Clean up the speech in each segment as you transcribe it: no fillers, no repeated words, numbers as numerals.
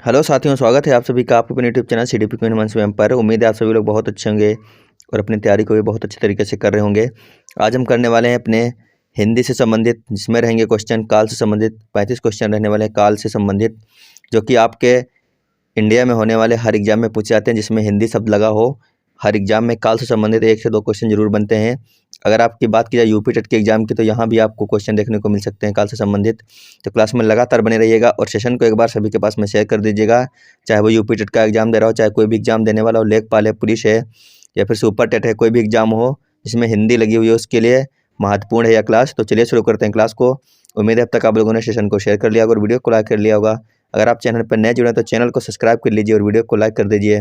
Hello साथियों, स्वागत है आप सभी का आपके अपने यूट्यूब चैनल सीडीपी क्वीन मंच में पर। उम्मीद है आप सभी लोग बहुत अच्छे होंगे और अपनी तैयारी को भी बहुत अच्छे तरीके से कर रहे होंगे। आज हम करने वाले हैं अपने हिंदी से संबंधित, जिसमें रहेंगे क्वेश्चन काल से संबंधित। 35 क्वेश्चन रहने वाले हैं काल से संबंधित, जो कि आपके इंडिया में होने वाले हर एग्जाम में पूछे जाते हैं, जिसमें हिंदी शब्द लगा हो। हर एग्जाम में काल से संबंधित 1 से 2 क्वेश्चन जरूर बनते हैं। अगर आपकी बात की जाए यूपी टेट के एग्जाम की, तो यहाँ भी आपको क्वेश्चन देखने को मिल सकते हैं काल से संबंधित। तो क्लास में लगातार बने रहिएगा और सेशन को एक बार सभी के पास में शेयर कर दीजिएगा। चाहे वो यूपी टेट का एग्जाम दे रहा हो, चाहे कोई भी एग्जाम देने वाला हो, लेखपाल है, पुलिस है, या फिर सुपर टेट है, कोई भी एग्जाम हो जिसमें हिंदी लगी हुई है, उसके लिए महत्वपूर्ण है यह क्लास। तो चलिए शुरू करते हैं क्लास को। उम्मीद है अब तक आप लोगों ने सेशन को शेयर कर लिया होगा और वीडियो को लाइक कर लिया होगा। अगर आप चैनल पर नए जुड़े हैं तो चैनल को सब्सक्राइब कर लीजिए और वीडियो को लाइक कर दीजिए।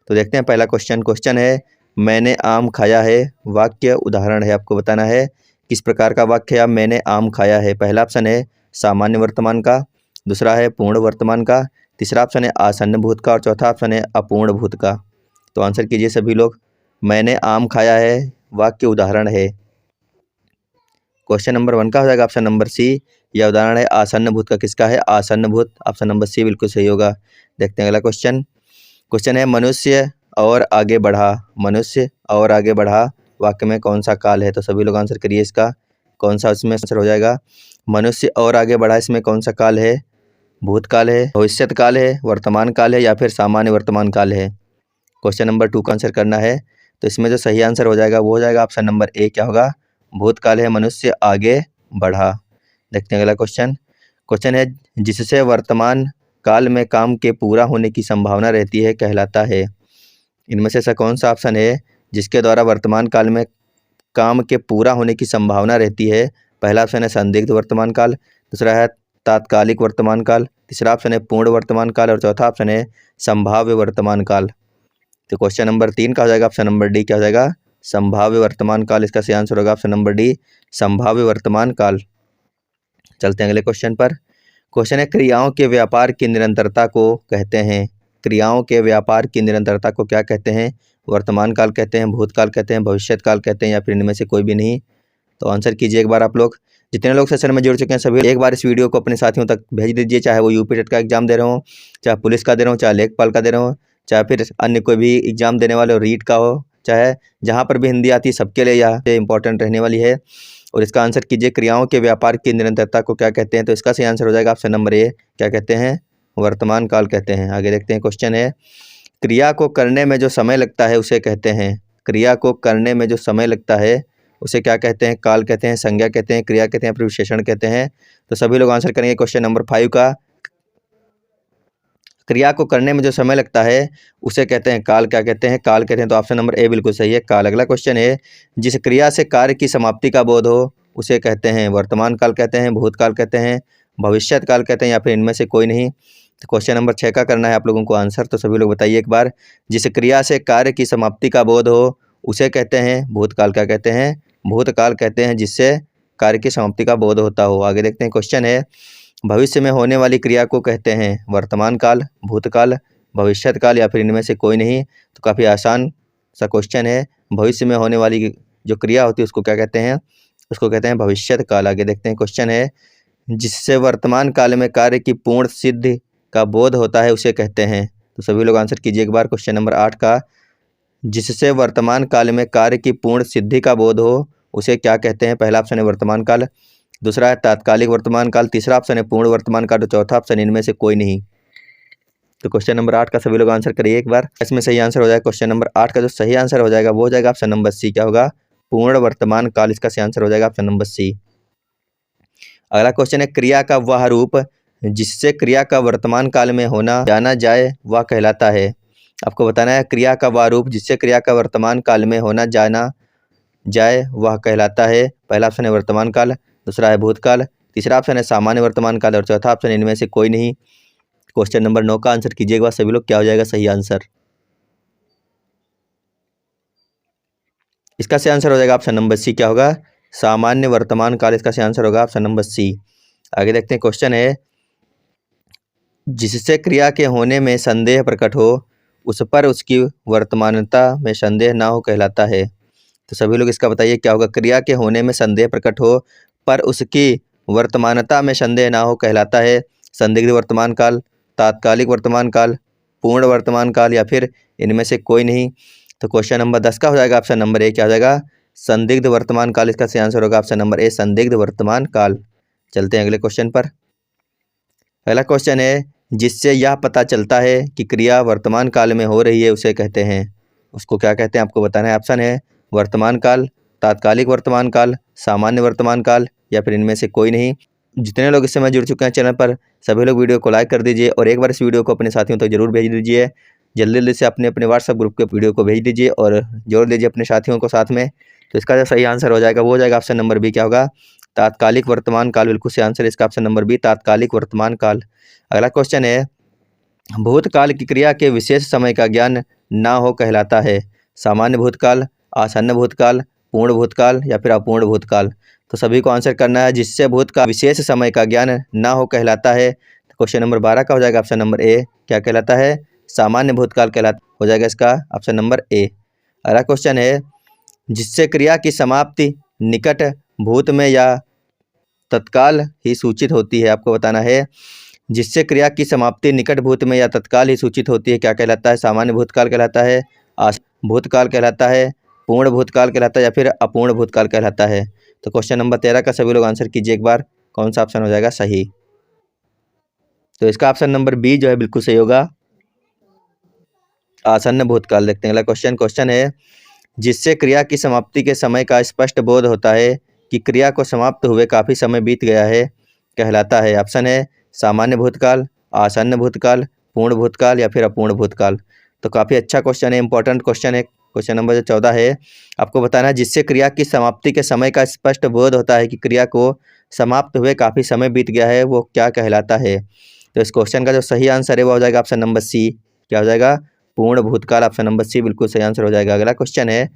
तो देखते हैं पहला क्वेश्चन है, मैंने आम खाया है। वाक्य उदाहरण है, आपको बताना है किस प्रकार का वाक्य है। मैंने आम खाया है। पहला ऑप्शन है सामान्य वर्तमान का, दूसरा है पूर्ण वर्तमान का, तीसरा ऑप्शन है आसन्न भूत का और चौथा ऑप्शन है अपूर्ण भूत का। तो आंसर कीजिए सभी लोग। मैंने आम खाया है वाक्य उदाहरण है। क्वेश्चन नंबर 1 का हो जाएगा ऑप्शन नंबर सी। यह उदाहरण है आसन्न भूत का। किसका है? आसन्न भूत। ऑप्शन नंबर सी बिल्कुल सही होगा। देखते हैं अगला क्वेश्चन है मनुष्य और आगे बढ़ा। मनुष्य और आगे बढ़ा वाक्य में कौन सा काल है? तो सभी लोग आंसर करिए इसका, कौन सा इसमें आंसर हो जाएगा। मनुष्य और आगे बढ़ा, इसमें कौन सा काल है? भूतकाल है, भविष्यत काल है, वर्तमान काल है, या फिर सामान्य वर्तमान काल है? क्वेश्चन नंबर 2 का आंसर करना है। तो इसमें जो सही आंसर हो जाएगा वो हो जाएगा ऑप्शन नंबर ए। क्या होगा? भूतकाल है, मनुष्य आगे बढ़ा। देखते हैं अगला क्वेश्चन है जिससे वर्तमान काल में काम के पूरा होने की संभावना रहती है कहलाता है। इनमें से ऐसा कौन सा ऑप्शन है जिसके द्वारा वर्तमान काल में काम के पूरा होने की संभावना रहती है? पहला ऑप्शन है संदिग्ध वर्तमान काल, दूसरा है तात्कालिक वर्तमान काल, तीसरा ऑप्शन है पूर्ण वर्तमान काल और चौथा ऑप्शन है संभाव्य वर्तमान काल। तो क्वेश्चन नंबर 3 का हो जाएगा ऑप्शन नंबर डी। क्या हो जाएगा? संभाव्य वर्तमान काल। इसका सही आंसर होगा ऑप्शन नंबर डी, संभाव्य वर्तमान काल। चलते हैं अगले क्वेश्चन पर। क्वेश्चन है क्रियाओं के व्यापार की निरंतरता को कहते हैं। क्रियाओं के व्यापार की निरंतरता को क्या कहते हैं? वर्तमान काल कहते हैं, भूतकाल कहते हैं, भविष्यत काल कहते हैं, या फिर इनमें से कोई भी नहीं? तो आंसर कीजिए एक बार आप लोग। जितने लोग सेशन में जुड़ चुके हैं सभी एक बार इस वीडियो को अपने साथियों तक भेज दीजिए, चाहे वो यूपी टेट का एग्जाम दे रहे हो, चाहे पुलिस का दे रहे हो, चाहे लेखपाल का दे रहे हो, चाहे फिर अन्य कोई भी एग्जाम देने वाले हो, रीट का हो, चाहे जहाँ पर भी हिंदी आती है सबके लिए यह इंपॉर्टेंट रहने वाली है। और इसका आंसर कीजिए क्रियाओं के व्यापार की निरंतरता को क्या कहते हैं? तो इसका सही आंसर हो जाएगा ऑप्शन नंबर ए। क्या कहते हैं? वर्तमान काल कहते हैं। आगे देखते हैं क्वेश्चन है क्रिया को करने में जो समय लगता है उसे कहते हैं। क्रिया को करने में जो समय लगता है उसे क्या कहते हैं? काल कहते हैं, संज्ञा कहते हैं, क्रिया कहते हैं, फिर विशेषण कहते हैं? तो सभी लोग आंसर करेंगे क्वेश्चन नंबर 5 का। क्रिया को करने में जो समय लगता है उसे कहते हैं काल। क्या कहते हैं? काल कहते हैं। तो ऑप्शन नंबर ए बिल्कुल सही है, काल। अगला क्वेश्चन है जिस क्रिया से कार्य की समाप्ति का बोध हो उसे कहते हैं वर्तमान काल कहते हैं, भूतकाल कहते हैं, भविष्यत काल कहते हैं, या फिर इनमें से कोई नहीं? तो क्वेश्चन नंबर 6 का करना है आप लोगों को आंसर। तो सभी लोग बताइए एक बार। जिस क्रिया से कार्य की समाप्ति का बोध हो उसे कहते हैं भूतकाल। क्या कहते हैं? भूतकाल कहते हैं, जिससे कार्य की समाप्ति का बोध होता हो। आगे देखते हैं क्वेश्चन है भविष्य में होने वाली क्रिया को कहते हैं वर्तमान काल, भूतकाल, भविष्यत काल, या फिर इनमें से कोई नहीं? तो काफ़ी आसान सा क्वेश्चन है। भविष्य में होने वाली जो क्रिया होती है उसको क्या कहते हैं? उसको कहते हैं भविष्यत काल। आगे देखते हैं क्वेश्चन है जिससे वर्तमान काल में कार्य की पूर्ण सिद्धि का बोध होता है उसे कहते हैं। तो सभी लोग आंसर कीजिए एक बार क्वेश्चन नंबर 8 का। जिससे वर्तमान काल में कार्य की पूर्ण सिद्धि का बोध हो उसे क्या कहते हैं? पहला ऑप्शन है वर्तमान काल, दूसरा है तात्कालिक वर्तमान काल, तीसरा ऑप्शन है पूर्ण वर्तमान काल, तो चौथा ऑप्शन इनमें से कोई नहीं? तो क्वेश्चन नंबर 8 का सभी लोग आंसर करिए एक बार। इसमें सही आंसर हो जाएगा क्वेश्चन नंबर 8 का जो सही आंसर हो जाएगा वो हो जाएगा ऑप्शन नंबर सी। क्या होगा? पूर्ण वर्तमान काल। इसका सही आंसर हो जाएगा ऑप्शन नंबर सी। अगला क्वेश्चन है क्रिया का वह रूप जिससे क्रिया का वर्तमान काल में होना जाना जाए वह कहलाता है। आपको बताना है क्रिया का वह रूप जिससे क्रिया का वर्तमान काल में होना जाना जाए वह कहलाता है। पहला ऑप्शन है वर्तमान काल, दूसरा है भूतकाल, तीसरा ऑप्शन है सामान्य वर्तमान काल और चौथा ऑप्शन इनमें से कोई नहीं? क्वेश्चन नंबर 9 का आंसर कीजिएगा सभी लोग। क्या हो जाएगा सही आंसर? इसका सही आंसर हो जाएगा ऑप्शन नंबर सी। क्या होगा? सामान्य वर्तमान काल। इसका सही आंसर होगा ऑप्शन नंबर सी। आगे देखते हैं क्वेश्चन है जिससे क्रिया के होने में संदेह प्रकट हो उस पर उसकी वर्तमानता में संदेह ना हो कहलाता है। तो सभी लोग इसका बताइए क्या होगा? क्रिया के होने में संदेह प्रकट हो पर उसकी वर्तमानता में संदेह ना हो कहलाता है संदिग्ध वर्तमान काल, तात्कालिक वर्तमान काल, पूर्ण वर्तमान काल या फिर इनमें से कोई नहीं। तो क्वेश्चन नंबर 10 का हो जाएगा ऑप्शन नंबर ए, क्या हो जाएगा, संदिग्ध वर्तमान काल। इसका सही आंसर होगा ऑप्शन नंबर ए, संदिग्ध वर्तमान काल। चलते हैं अगले क्वेश्चन पर। अगला क्वेश्चन है, जिससे यह पता चलता है कि क्रिया वर्तमान काल में हो रही है उसे कहते हैं। उसको क्या कहते हैं आपको बताना है। ऑप्शन है वर्तमान काल, तात्कालिक वर्तमान काल, सामान्य वर्तमान काल या फिर इनमें से कोई नहीं। जितने लोग इस समय जुड़ चुके हैं चैनल पर, सभी लोग वीडियो को लाइक कर दीजिए और एक बार इस वीडियो को अपने साथियों तक जरूर भेज दीजिए। जल्दी जल्दी से अपने अपने व्हाट्सएप ग्रुप के वीडियो को भेज दीजिए और जोड़ दीजिए अपने साथियों को साथ में। तो इसका जो सही आंसर हो जाएगा वो हो जाएगा ऑप्शन नंबर बी, क्या होगा, तात्कालिक वर्तमान काल। बिल्कुल सही आंसर इसका ऑप्शन नंबर बी, तात्कालिक वर्तमान काल। अगला क्वेश्चन है, भूतकाल की क्रिया के विशेष समय का ज्ञान ना हो कहलाता है। सामान्य भूतकाल, आसन्न भूतकाल, पूर्ण भूतकाल या फिर अपूर्ण भूतकाल। तो सभी को आंसर करना है। जिससे भूतकाल विशेष समय का ज्ञान ना हो कहलाता है। तो क्वेश्चन नंबर 12 का हो जाएगा ऑप्शन नंबर ए, क्या कहलाता है, सामान्य भूतकाल कहलाता हो जाएगा इसका ऑप्शन नंबर ए। अगला क्वेश्चन है, जिससे क्रिया की समाप्ति निकट भूत में या तत्काल ही सूचित होती है। आपको बताना है, जिससे क्रिया की समाप्ति निकट भूत में या तत्काल ही सूचित होती है, क्या कहलाता है, सामान्य भूतकाल कहलाता है, भूतकाल कहलाता है, पूर्ण भूतकाल कहलाता है या फिर अपूर्ण भूतकाल कहलाता है। तो क्वेश्चन नंबर 13 का सभी लोग आंसर कीजिए एक बार, कौन सा ऑप्शन हो जाएगा सही। तो इसका ऑप्शन नंबर बी जो है बिल्कुल सही होगा, आसन्न भूतकाल। देखते हैं अगला क्वेश्चन है, जिससे क्रिया की समाप्ति के समय का स्पष्ट बोध होता है कि क्रिया को समाप्त हुए काफ़ी समय बीत गया है कहलाता है। ऑप्शन है सामान्य भूतकाल, आसन्न भूतकाल, पूर्ण भूतकाल या फिर अपूर्ण भूतकाल। तो काफ़ी अच्छा क्वेश्चन है, इंपॉर्टेंट क्वेश्चन है। क्वेश्चन नंबर जो 14 है, आपको बताना है, जिससे क्रिया की समाप्ति के समय का स्पष्ट बोध होता है कि क्रिया को समाप्त हुए काफ़ी समय बीत गया है, वो क्या कहलाता है। तो इस क्वेश्चन का जो सही आंसर है वो हो जाएगा ऑप्शन नंबर सी, क्या हो जाएगा, पूर्ण भूतकाल। ऑप्शन नंबर सी बिल्कुल सही आंसर हो जाएगा। अगला क्वेश्चन है,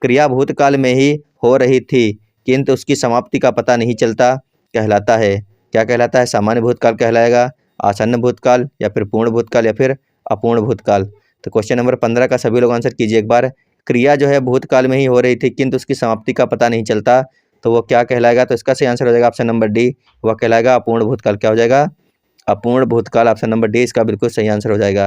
क्रिया भूतकाल में ही हो रही थी किंतु उसकी समाप्ति का पता नहीं चलता कहलाता है। क्या कहलाता है, सामान्य भूतकाल कहलाएगा, आसन्न भूतकाल या फिर पूर्ण भूतकाल या फिर अपूर्ण भूतकाल। तो क्वेश्चन नंबर 15 का सभी लोग आंसर कीजिए एक बार, क्रिया जो है भूतकाल में ही हो रही थी किंतु उसकी समाप्ति का पता नहीं चलता, तो वो क्या कहलाएगा। तो इसका सही आंसर हो जाएगा ऑप्शन नंबर डी, वह कहलाएगा अपूर्ण भूतकाल। क्या हो जाएगा, अपूर्ण भूतकाल। ऑप्शन नंबर डी इसका बिल्कुल सही आंसर हो जाएगा।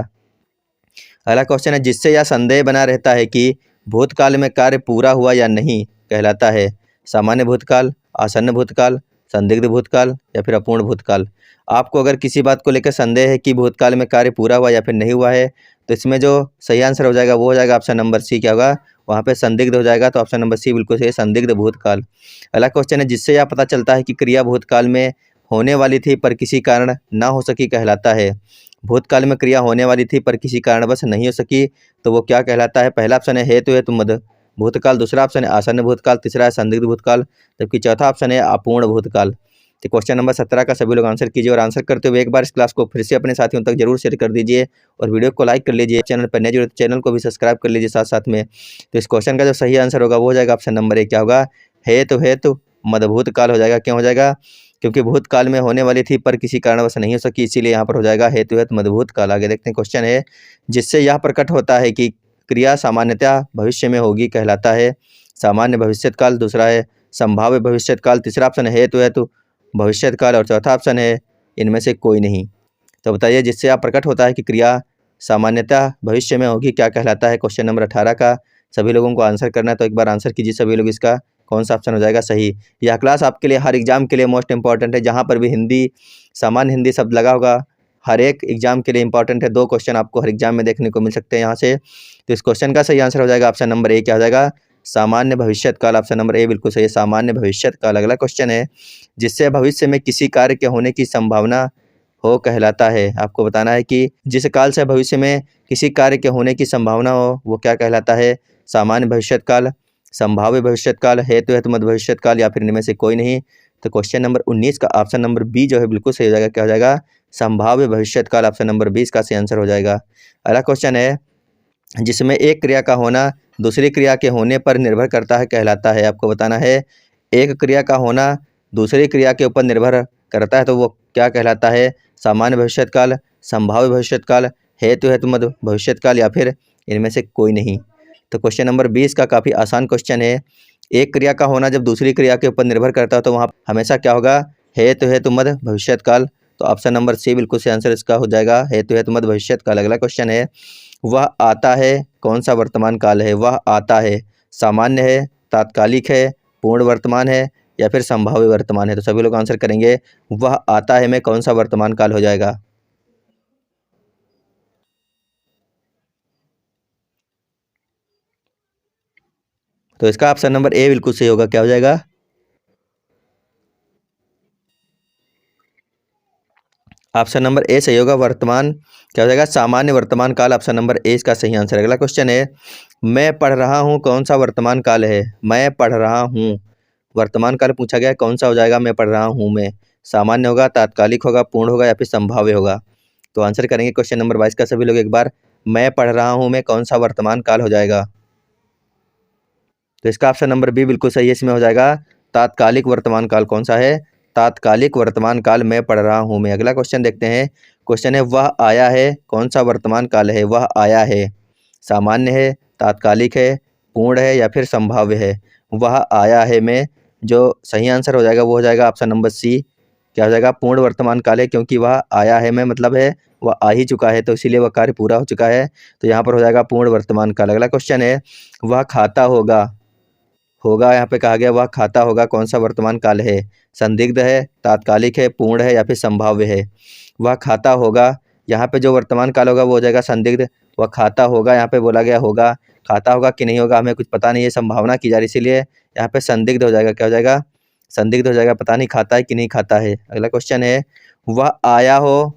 अगला क्वेश्चन है, जिससे यह संदेह बना रहता है कि भूतकाल में कार्य पूरा हुआ या नहीं कहलाता है। सामान्य भूतकाल, आसन्न भूतकाल, संदिग्ध भूतकाल या फिर अपूर्ण भूतकाल। आपको अगर किसी बात को लेकर संदेह है कि भूतकाल में कार्य पूरा हुआ या फिर नहीं हुआ है, तो इसमें जो सही आंसर हो जाएगा वो हो जाएगा ऑप्शन नंबर सी, क्या होगा, वहाँ पे संदिग्ध हो जाएगा। तो ऑप्शन नंबर सी बिल्कुल सही है, संदिग्ध भूतकाल। अगला क्वेश्चन है, जिससे यह पता चलता है कि क्रिया भूतकाल में होने वाली थी पर किसी कारण ना हो सकी कहलाता है। भूतकाल में क्रिया होने वाली थी पर किसी कारणवश नहीं हो सकी, तो वो क्या कहलाता है। पहला ऑप्शन है हेतु मद भूतकाल, दूसरा ऑप्शन है आसन्न भूतकाल, तीसरा है संदिग्ध भूतकाल, जबकि चौथा ऑप्शन है अपूर्ण भूतकाल। तो क्वेश्चन नंबर 17 का सभी लोग आंसर कीजिए और आंसर करते हुए एक बार इस क्लास को फिर से अपने साथियों तक जरूर शेयर कर दीजिए और वीडियो को लाइक कर लीजिए। चैनल पर नए जुड़े तो चैनल को भी सब्सक्राइब कर लीजिए साथ साथ में। तो इस क्वेश्चन का जो सही आंसर होगा वो हो जाएगा ऑप्शन नंबर ए, क्या होगा, हेतु मदभूतकाल हो जाएगा। क्यों हो जाएगा, क्योंकि भूतकाल में होने वाली थी पर किसी कारणवश नहीं हो सकी, इसीलिए यहाँ पर हो जाएगा हेतु मदभूतकाल। आगे देखते हैं क्वेश्चन है, जिससे यह प्रकट होता है कि क्रिया सामान्यतः भविष्य में होगी कहलाता है। सामान्य भविष्यकाल, दूसरा है संभाव्य भविष्यकाल, तीसरा ऑप्शन है हेतु भविष्यकाल और चौथा ऑप्शन है इनमें से कोई नहीं। तो बताइए, जिससे यह प्रकट होता है कि क्रिया सामान्यतः भविष्य में होगी क्या कहलाता है। क्वेश्चन नंबर 18 का सभी लोगों को आंसर करना है, तो एक बार आंसर कीजिए सभी लोग, इसका कौन सा ऑप्शन हो जाएगा सही। यह क्लास आपके लिए हर एग्जाम के लिए मोस्ट इंपॉर्टेंट है, जहाँ पर भी हिंदी सामान्य हिंदी शब्द लगा होगा हर एक एग्जाम के लिए इंपॉर्टेंट है। 2 क्वेश्चन आपको हर एग्जाम में देखने को मिल सकते हैं यहाँ से। तो इस क्वेश्चन का सही आंसर हो जाएगा ऑप्शन नंबर ए, क्या हो जाएगा, सामान्य भविष्यकाल। ऑप्शन नंबर ए बिल्कुल सही है, सामान्य भविष्यकाल। अगला क्वेश्चन है, जिससे भविष्य में किसी कार्य के होने की संभावना हो कहलाता है। आपको बताना है कि जिस काल से भविष्य में किसी कार्य के होने की संभावना हो वो क्या कहलाता है। सामान्य भविष्यकाल, संभाव्य भविष्यकाल, हेतु मद भविष्यकाल या फिर इनमें से कोई नहीं। तो क्वेश्चन नंबर 19 का ऑप्शन नंबर बी जो है बिल्कुल सही हो जाएगा। क्या हो जाएगा, संभाव्य भविष्यकाल। ऑप्शन नंबर 20 का सही आंसर हो जाएगा। अगला क्वेश्चन है, जिसमें एक क्रिया का होना दूसरी क्रिया के होने पर निर्भर करता है कहलाता है। आपको बताना है, एक क्रिया का होना दूसरी क्रिया के ऊपर निर्भर करता है, तो वो क्या कहलाता है। सामान्य भविष्यकाल, संभाव्य भविष्यकाल, हेतु मद भविष्यकाल या फिर इनमें से कोई नहीं। तो क्वेश्चन नंबर 20 का काफ़ी आसान क्वेश्चन है। एक क्रिया का होना जब दूसरी क्रिया के ऊपर निर्भर करता है तो वहाँ हमेशा क्या होगा, हेतु मद भविष्यकाल। तो ऑप्शन नंबर सी बिल्कुल सही आंसर इसका हो जाएगा, हेतु हेतु मत भविष्यत काल। अगला क्वेश्चन है, वह आता है कौन सा वर्तमान काल है? वह आता है सामान्य है, तात्कालिक है, पूर्ण वर्तमान है या फिर संभाव्य वर्तमान है? तो सभी लोग आंसर करेंगे, वह आता है में कौन सा वर्तमान काल हो जाएगा? तो इसका ऑप्शन नंबर ए बिल्कुल सही होगा। क्या हो जाएगा? ऑप्शन नंबर ए सही होगा। वर्तमान क्या हो जाएगा? सामान्य वर्तमान काल। ऑप्शन नंबर ए इसका सही आंसर है। अगला क्वेश्चन है, मैं पढ़ रहा हूँ कौन सा वर्तमान काल है? मैं पढ़ रहा हूँ वर्तमान काल पूछा गया है, कौन सा हो जाएगा? मैं पढ़ रहा हूँ में सामान्य होगा, तात्कालिक होगा, पूर्ण होगा या फिर संभाव्य होगा? तो आंसर करेंगे क्वेश्चन नंबर 22 का सभी लोग एक बार। मैं पढ़ रहा हूँ में कौन सा वर्तमान काल हो जाएगा? तो इसका ऑप्शन नंबर बी बिल्कुल सही है। इसमें हो जाएगा तात्कालिक वर्तमान काल। कौन सा है? तात्कालिक वर्तमान काल मैं पढ़ रहा हूँ में। अगला क्वेश्चन देखते हैं। क्वेश्चन है, वह आया है कौन सा वर्तमान काल है? वह आया है सामान्य है, तात्कालिक है, पूर्ण है या फिर संभाव्य है? वह आया है में जो सही आंसर हो जाएगा वो हो जाएगा ऑप्शन नंबर सी। क्या हो जाएगा? पूर्ण वर्तमान काल है, क्योंकि वह आया है में मतलब है वह आ ही चुका है, तो इसीलिए वह कार्य पूरा हो चुका है। तो यहाँ पर हो जाएगा पूर्ण वर्तमान काल। अगला क्वेश्चन है, वह खाता होगा होगा यहाँ पे कहा गया वह खाता होगा कौन सा वर्तमान काल है? संदिग्ध है, तात्कालिक है, पूर्ण है या फिर संभाव्य है? वह खाता होगा, यहाँ पे जो वर्तमान काल होगा वो हो जाएगा संदिग्ध। वह खाता होगा यहाँ पे बोला गया होगा, खाता होगा कि नहीं होगा हमें कुछ पता नहीं है, संभावना की जा रही, इसीलिए यहाँ पे संदिग्ध हो जाएगा। क्या हो जाएगा? संदिग्ध हो जाएगा, पता नहीं खाता है कि नहीं खाता है। अगला क्वेश्चन है, वह आया हो,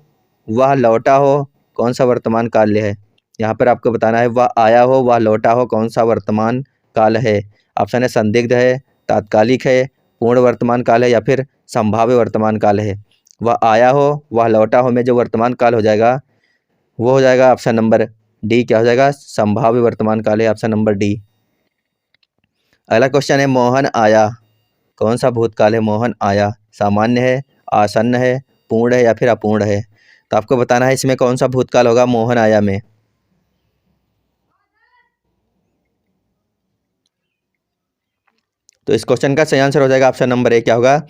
वह लौटा हो कौन सा वर्तमान काल है? यहाँ पर आपको बताना है, वह आया हो, वह लौटा हो कौन सा वर्तमान काल है? ऑप्शन है संदिग्ध है, तात्कालिक है, पूर्ण वर्तमान काल है या फिर संभाव्य वर्तमान काल है? वह आया हो, वह लौटा हो में जो वर्तमान काल हो जाएगा वो हो जाएगा ऑप्शन नंबर डी। क्या हो जाएगा? संभाव्य वर्तमान काल है, ऑप्शन नंबर डी। अगला क्वेश्चन है, मोहन आया कौन सा भूतकाल है? मोहन आया सामान्य है, आसन्न है, पूर्ण है या फिर अपूर्ण है? तो आपको बताना है इसमें कौन सा भूतकाल होगा मोहन आया में। तो इस क्वेश्चन का सही आंसर हो जाएगा ऑप्शन नंबर ए। क्या होगा?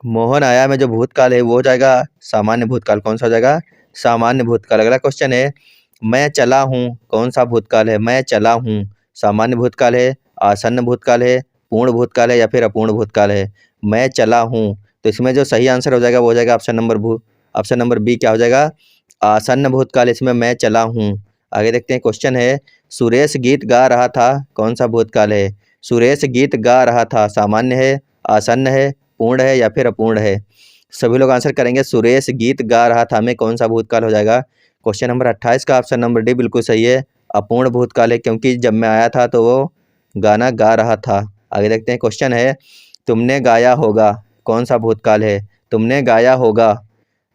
मोहन आया में जो भूतकाल है वो हो जाएगा सामान्य भूतकाल। कौन सा हो जाएगा? सामान्य भूतकाल। अगला क्वेश्चन है, मैं चला हूँ कौन सा भूतकाल है? मैं चला हूँ सामान्य भूतकाल है, आसन्न भूतकाल है, पूर्ण भूतकाल है या फिर अपूर्ण भूतकाल है? मैं चला हूँ, तो इसमें जो सही आंसर हो जाएगा वो हो जाएगा ऑप्शन नंबर बी। क्या हो जाएगा? आसन्न भूतकाल। इसमें मैं चला हूँ। आगे देखते हैं। क्वेश्चन है, सुरेश गीत गा रहा था कौन सा भूतकाल है? सुरेश गीत गा रहा था सामान्य है, आसन्न है, पूर्ण है या फिर अपूर्ण है? सभी लोग आंसर करेंगे, सुरेश गीत गा रहा था में कौन सा भूतकाल हो जाएगा? क्वेश्चन नंबर 28 का ऑप्शन नंबर डी बिल्कुल सही है, अपूर्ण भूतकाल है, क्योंकि जब मैं आया था तो वो गाना गा रहा था। आगे देखते हैं। क्वेश्चन है, तुमने गाया होगा कौन सा भूतकाल है? तुमने गाया होगा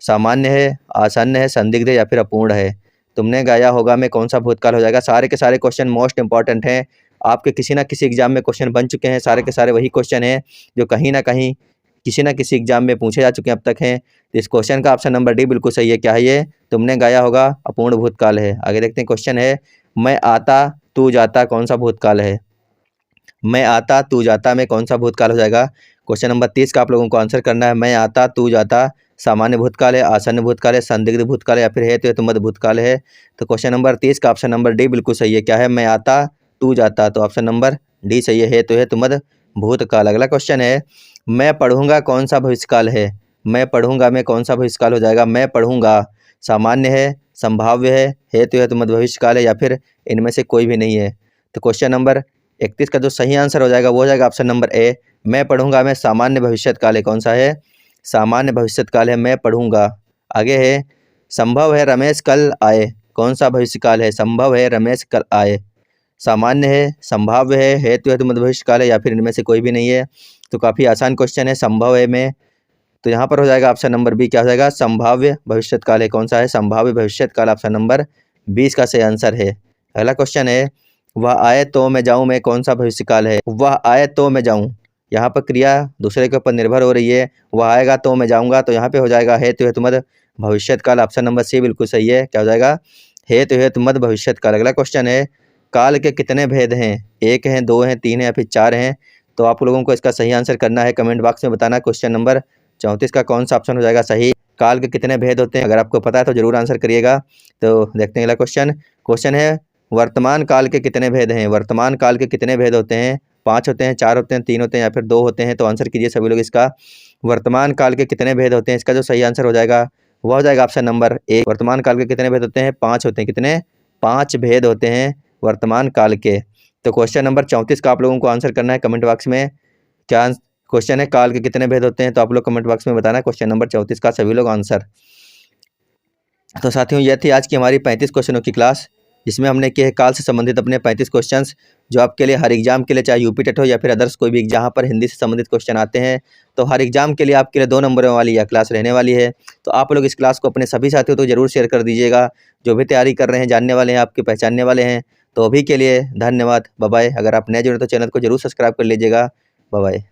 सामान्य है, आसन्न है, संदिग्ध है या फिर अपूर्ण है? तुमने गाया होगा में कौन सा भूतकाल हो जाएगा? सारे के सारे क्वेश्चन मोस्ट इंपॉर्टेंट हैं, आपके किसी ना किसी एग्जाम में क्वेश्चन बन चुके हैं। सारे के सारे वही क्वेश्चन हैं जो कहीं ना कहीं किसी ना किसी एग्जाम में पूछे जा चुके हैं अब तक हैं। तो इस क्वेश्चन का ऑप्शन नंबर डी बिल्कुल सही है। क्या है ये? तुमने गाया होगा अपूर्ण भूतकाल है। आगे देखते हैं। क्वेश्चन है, मैं आता तू जाता कौन सा भूतकाल है? मैं आता तू जाता में कौन सा भूतकाल हो जाएगा? क्वेश्चन नंबर 30 का आप लोगों को आंसर करना है। मैं आता तू जाता सामान्य भूतकाल है, आसन्न भूतकाल है, संदिग्ध भूतकाल है या फिर हेतु हेतु मत भूतकाल है? तो क्वेश्चन नंबर 30 का ऑप्शन नंबर डी बिल्कुल सही है। क्या है? मैं आता तू जाता, तो ऑप्शन नंबर डी सही है, हेतु हेतु मत भूतकाल। अगला क्वेश्चन है, मैं पढ़ूंगा कौन सा भविष्यकाल है? मैं पढ़ूंगा में कौन सा भविष्यकाल हो जाएगा? मैं पढ़ूंगा सामान्य है, संभाव्य है, हेतु हेतु मत भविष्यकाल है या फिर इनमें से कोई भी नहीं है? तो क्वेश्चन नंबर 31 का जो सही आंसर हो जाएगा वो हो जाएगा ऑप्शन नंबर ए। मैं पढ़ूंगा में सामान्य भविष्यत काल है। कौन सा है? सामान्य भविष्यत काल है, मैं पढ़ूंगा। आगे है, संभव है रमेश कल आए कौन सा भविष्य काल है? संभव है रमेश कल आए सामान्य है, संभाव्य है, हेतु हेतु मत भविष्य काल है या फिर इनमें से कोई भी नहीं है? तो काफ़ी आसान क्वेश्चन है, संभव है में। तो यहाँ पर हो जाएगा ऑप्शन नंबर बी। क्या हो जाएगा? संभाव्य भविष्यत काल है। कौन सा है? संभाव्य भविष्यत काल। ऑप्शन नंबर 20 का सही आंसर है। अगला क्वेश्चन है, वह आए तो मैं जाऊं में कौन सा भविष्यकाल है? वह आए तो मैं जाऊं, यहाँ पर क्रिया दूसरे के ऊपर निर्भर हो रही है। वह आएगा तो मैं जाऊंगा, तो यहाँ पे हो जाएगा हेतु हेतु मत भविष्यत काल। ऑप्शन नंबर सी बिल्कुल सही है। क्या हो जाएगा? हेतु हेतु मत भविष्यत काल। अगला क्वेश्चन है, काल के कितने भेद हैं? एक हैं, दो हैं, तीन हैं या फिर चार हैं? तो आप लोगों को इसका सही आंसर करना है, कमेंट बॉक्स में बताना। क्वेश्चन नंबर 34 का कौन सा ऑप्शन हो जाएगा सही? काल के कितने भेद होते हैं? अगर आपको पता है तो जरूर आंसर करिएगा। तो देखते हैं अगला क्वेश्चन। क्वेश्चन है वर्तमान काल के कितने भेद हैं? वर्तमान काल के कितने भेद होते हैं? 5 होते हैं, 4 होते हैं, 3 होते हैं या फिर 2 होते हैं? तो आंसर कीजिए सभी लोग इसका। वर्तमान काल के कितने भेद होते हैं? इसका जो सही आंसर हो जाएगा वह हो जाएगा ऑप्शन नंबर 1। वर्तमान काल के कितने भेद होते हैं? 5 होते हैं। कितने? 5 भेद होते हैं वर्तमान काल के। तो क्वेश्चन नंबर 34 का आप लोगों को आंसर करना है कमेंट बॉक्स में। क्या क्वेश्चन है काल के कितने भेद होते हैं? तो आप लोग कमेंट बॉक्स में बताना है क्वेश्चन नंबर 34 का सभी लोग आंसर। तो साथियों यह थी आज की हमारी 35 क्वेश्चनों की क्लास, जिसमें हमने किए हैं काल से संबंधित अपने 35 क्वेश्चंस, जो आपके लिए हर एग्जाम के लिए, चाहे यूपी टेट हो या फिर अदर्स कोई भी जहाँ पर हिंदी से संबंधित क्वेश्चन आते हैं, तो हर एग्जाम के लिए आपके लिए 2 नंबरों वाली यह क्लास रहने वाली है। तो आप लोग इस क्लास को अपने सभी साथियों तो जरूर शेयर कर दीजिएगा, जो भी तैयारी कर रहे हैं, जानने वाले हैं, आपके पहचानने वाले हैं। तो अभी के लिए धन्यवाद, बाय बाय। अगर आप नए जुड़े तो चैनल को जरूर सब्सक्राइब कर लीजिएगा। Bye bye.